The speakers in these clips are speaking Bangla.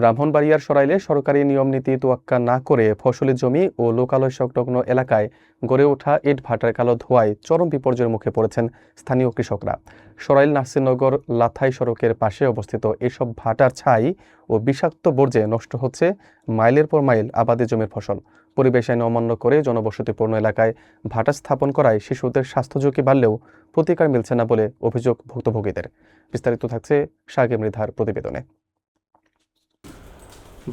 ব্রাহ্মণবাড়িয়ার সরাইলে সরকারি নিয়মনীতি তোয়াক্কা না করে ফসলি জমি ও লোকালয় সংলগ্ন এলাকায় গড়ে ওঠা ইট ভাটার কালো ধোঁয়ায় চরম বিপর্যয়ের মুখে পড়েছেন স্থানীয় কৃষকরা। সরাইল নাসিরনগর লাথাই সড়কের পাশে অবস্থিত এসব ভাটার ছাই ও বিষাক্ত বর্জ্যে নষ্ট হচ্ছে মাইলের পর মাইল আবাদি জমির ফসল। পরিবেশ আইন অমান্য করে জনবসতিপূর্ণ এলাকায় ভাটা স্থাপন করায় শিশুদের স্বাস্থ্য ঝুঁকি বাড়লেও প্রতিকার মিলছে না বলে অভিযোগ ভুক্তভোগীদের। বিস্তারিত থাকছে সাগে মৃধার প্রতিবেদনে।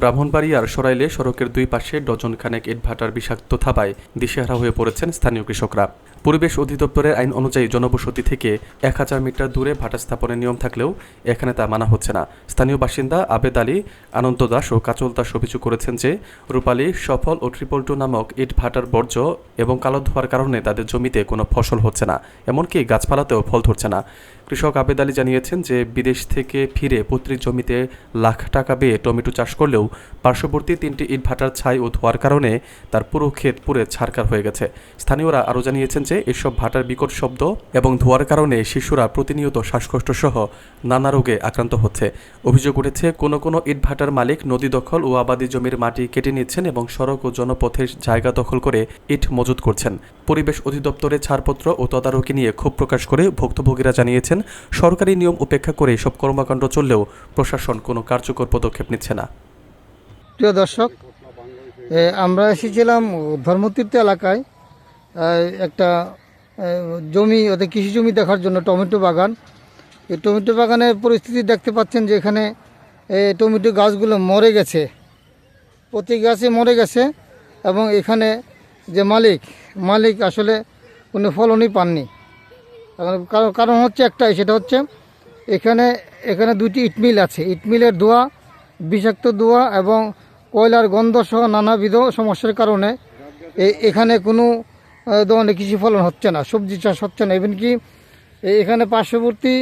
ব্রাহ্মণবাড়িয়ার সরাইলে সড়কের দুই পাশে ডজন খানেক ইটভাটার বিষাক্ত থাবায় দিশেহারা হয়ে পড়েছেন স্থানীয় কৃষকরা। পরিবেশ অধিদপ্তরের আইন অনুযায়ী জনবসতি থেকে 1000 মিটার দূরে ভাটা স্থাপনের নিয়ম থাকলেও এখানে তা মানা হচ্ছে না। স্থানীয় বাসিন্দা আবেদ আলী, আনন্দ দাস ও কাজল দাস অভিযোগ করেছেন যে রূপালী, সফল ও 222 নামক ইট ভাটার বর্জ্য এবং কালো ধোঁয়ার কারণে তাদের জমিতে কোনো ফসল হচ্ছে না, এমনকি গাছপালাতেও ফল ধরছে না। কৃষক আবেদ আলী জানিয়েছেন যে বিদেশ থেকে ফিরে পৈতৃক জমিতে লাখ টাকা বেয়ে টমেটো চাষ করলেও পার্শ্ববর্তী 3টি ইট ভাটার ছাই ও ধোঁয়ার কারণে তার পুরো ক্ষেত পুড়ে ছারখার হয়ে গেছে। স্থানীয়রা আরও জানিয়েছেন যে এসব ভাটার বিকট শব্দ এবং ধোঁয়ার কারণে শিশুরা প্রতিনিয়ত শ্বাসকষ্ট সহ নানা রোগে আক্রান্ত হচ্ছে। অভিযোগ উঠেছে কোনো কোনো ইট ভাটার মালিক নদী দখল ও আবাদি জমির মাটি কেটে নিচ্ছেন এবং সড়ক ও জনপথের জায়গা দখল করে ইট মজুত করছেন। পরিবেশ অধিদপ্তরের ছাড়পত্র ও তদারকি নিয়ে ক্ষোভ প্রকাশ করে ভুক্তভোগীরা জানিয়েছেন সরকারি নিয়ম উপেক্ষা করে এসব কর্মকাণ্ড চললেও প্রশাসন কোনো কার্যকর পদক্ষেপ নিচ্ছে না। প্রিয় দর্শক, আমরা এসেছিলাম ধর্মতীর্থ এলাকায় একটা জমি, ওদের কৃষি জমি দেখার জন্য, টমেটো বাগান। এই টমেটো বাগানের পরিস্থিতি দেখতে পাচ্ছেন যে এখানে টমেটো গাছগুলো মরে গেছে, প্রতি গাছে মরে গেছে এবং এখানে যে মালিক আসলে কোনো ফলনই পাননি। কারণ হচ্ছে একটাই, সেটা হচ্ছে এখানে 2টি ইটমিল আছে। ইটমিলের ধোঁয়া, বিষাক্ত ধোঁয়া এবং কয়লার গন্ধ সহ নানাবিধ সমস্যার কারণে এখানে কোনো ধরনের কৃষি ফলন হচ্ছে না, সবজি চাষ হচ্ছে না। ইভেন কি এখানে পার্শ্ববর্তী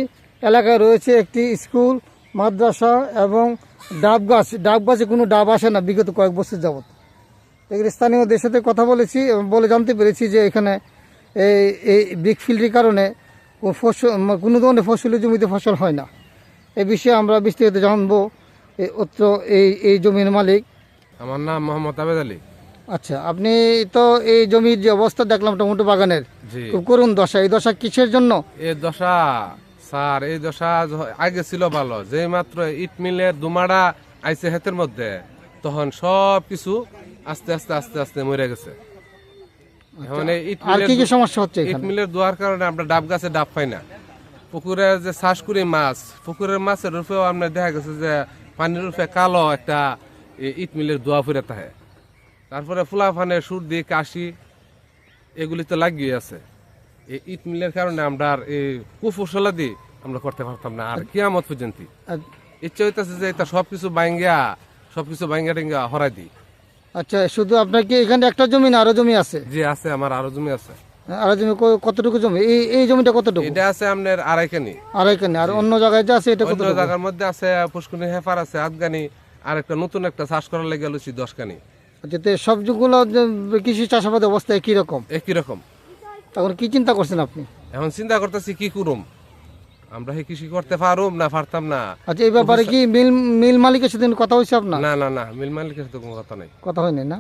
এলাকায় রয়েছে একটি স্কুল, মাদ্রাসা এবং ডাব গাছে কোনো ডাব আসে না বিগত কয়েক বছর যাবৎ। এগুলি স্থানীয়দের সাথে কথা বলেছি এবং বলে জানতে পেরেছি যে এখানে এই ব্রিকফিল্ডের কারণে কোনো ধরনের ফসলি জমিতে ফসল হয় না। এ বিষয়ে আমরা বিস্তারিত জানবো এই জমির মালিক। আমার নাম মোহাম্মদ আবেদ আলী। আচ্ছা, আপনি তো এই জমির যে অবস্থা দেখলাম টমেটো বাগানের, খুব করুণ দশা। এই দশা কিসের জন্য? এই দশা স্যার, এই দশা আগে ছিল ভালো, যে মাত্র ইট মিলের দুমাড়া আইছে হাতের মধ্যে, তখন সব কিছু আস্তে আস্তে আস্তে আস্তে মরে গেছে। আর কি কি সমস্যা হচ্ছে? ইট মিলের দোয়ার কারণে আমরা ডাব গাছে ডাব পাই না। পুকুরে যে চাষ করি মাছ, পুকুরের মাছের রূপেও আমরা দেখা গেছে যে পানির রূপে কালো একটা ইট মিলের দোয়া ফুরে থাকে। তারপরে ফুলাফানের সর্দি, কাশি এগুলি তো লাগিয়ে আছে। এই ইট মিলের কারণে আমরা আর এই কুফসলাদি আমরা করতে পারতাম না। আর কিয়ামত পর্যন্ত ইচ্ছা হইতেছে যে এটা সবকিছু বাইঙ্গা টেঙ্গা হরাই দিই। আচ্ছা, শুধু আপনার কি এখানে একটা জমি না আরো জমি আছে? জি আছে, আমার আরো জমি আছে। আরো জমি কতটুকু জমি? এই জমিটা কতটুকু? এটা আছে আপনার আড়াইখানি। আর অন্য জায়গায় যে আছে এটা কত? অন্য জায়গার মধ্যে আছে পুষ্কুনি, হেফার আছে আধগানি, আর একটা নতুন একটা চাষ করার লেগে গেল 10 আচ্ছা, তো সবগুলো কৃষি চাষাবাদের অবস্থা একই রকম? তখন কি চিন্তা করছেন আপনি? এখন চিন্তা করতেছি কি করুম, আমরা কৃষি করতে পারুম না পারতাম না। আচ্ছা, এই ব্যাপারে কি মিল মালিকের সাথে কথা হয়েছে আপনার? না, মিল মালিকের সাথে কোনো কথা নাই। কথা হয়নি না?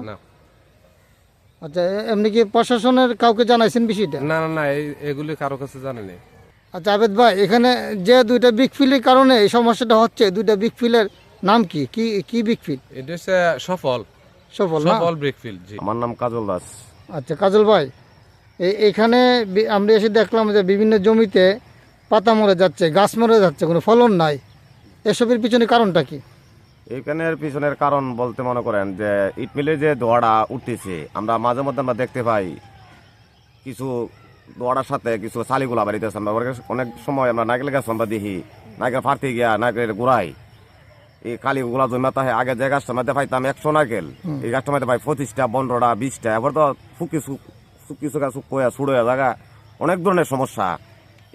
আচ্ছা, এমনি কি প্রশাসনের কাউকে জানাইছেন বিষয়টা? না, এগুলি কারো কাছে জানেনি। আচ্ছা আবেদ ভাই, এখানে যে 2টা ব্রিকফিল্ডের কারণে এই সমস্যাটা হচ্ছে, 2টা ব্রিকফিল্ডের নাম কি কি ব্রিকফিল্ড? এটা হচ্ছে সফল ব্রিকফিল্ড। জি, আমার নাম কাজল দাস। আচ্ছা কাজল ভাই, এখানে আমরা এসে দেখলাম যে বিভিন্ন জমিতে পাতা মরে যাচ্ছে, গাছ মরে যাচ্ছে, কোনো ফলন নাই। এসবের পিছনে কারণটা কি? এখানের পিছনের কারণ বলতে মনে করেন যে ইট মিলে যে দোয়াটা উঠতেছে, আমরা মাঝে মধ্যে আমরা দেখতে পাই কিছু দোয়াটার সাথে কিছু শালিগুলা বাড়িতেছে। আমরা অনেক সময় আমরা নারকেল গাছ আমরা দেখি, নারকেল ফাড়তে গিয়া নারকেলের গোড়ায় এই কালিগুলা জমাতে হয়। আগে যে গাছটা মধ্যে পাইতাম 100 নারকেল, এই গাছটার মধ্যে পাই 25টা, 15টা, 20টা। এবার তো কিছু গাছ ছুড়ে জায়গা, অনেক ধরনের সমস্যা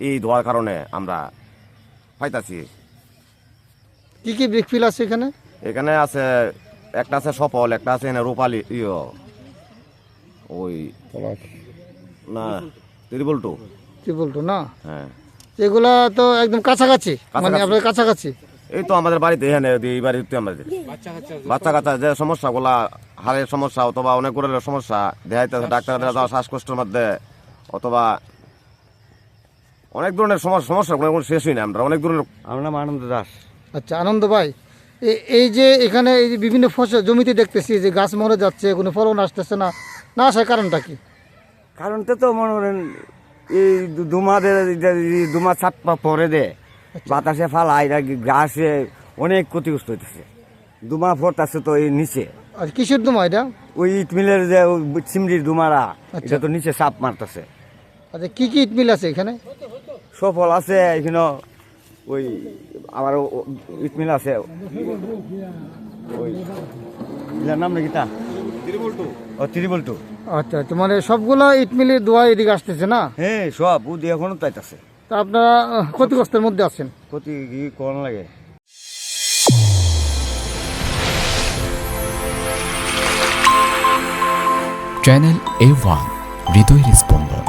এই ধোয়ার কারণে আমরা পাইতাছি। কি কি ব্রিকফিল্ড আছে এখানে? এখানে আছে একটা আছে সফল, একটা আছে রূপালী, ওই না ট্রিপল টু না? হ্যাঁ, এগুলা তো একদম কাছাকাছি, মানে আপনার কাছাকাছি। এই তো আমাদের বাড়িতে এখানে এই বাড়িতে আমাদের বাচ্চা কাচ্চা যে সমস্যাগুলা, হাড়ের সমস্যা অথবা অনেক গুলো সমস্যা দেখাইতেছে ডাক্তারদের যাওয়া শ্বাসকষ্টের মধ্যে, অথবা অনেক ধরনের সমস্যা কোনো শেষই না। আমরা অনেক ধরনের। আমার নাম আনন্দ দাস। আচ্ছা আনন্দ ভাই, এই যে এখানে এই যে বিভিন্ন ফসল জমিতে দেখতেছি যে গাছ মরে যাচ্ছে, কোনো ফলন আসতেছে না, না আসার কারণটা কি? কারণটা তো মনে করেন এই দুমা ছাপ্পা পরে দে বাতাসে ফালাই গাছে অনেক ক্ষতিগ্রস্ত হইতেছে। দুমা পড়তেছে তো এই নিচে, আর কিসের দমা এটা? ওই ইট মিলের যে চিমড়ির দুমারা, এটা তো নিচে চাপ মারতেছে। আচ্ছা কি কি ইট মিল আছে এখানে? সফল আছে এখানে, ওই আবার ইট মিল আছে, ওই এটার নাম নাকি তা ত্রিবল টু। আচ্ছা আচ্ছা, মানে সবগুলো ইট মিলের দোয়া এদিকে আসতেছে না? হ্যাঁ সব উদি এখনো তাইতেছে। তা আপনারা ক্ষতিগ্রস্তের মধ্যে আছেন। ক্ষতি কি কোন লাগে। চ্যানেল A1 হৃদয়ের স্পন্দন।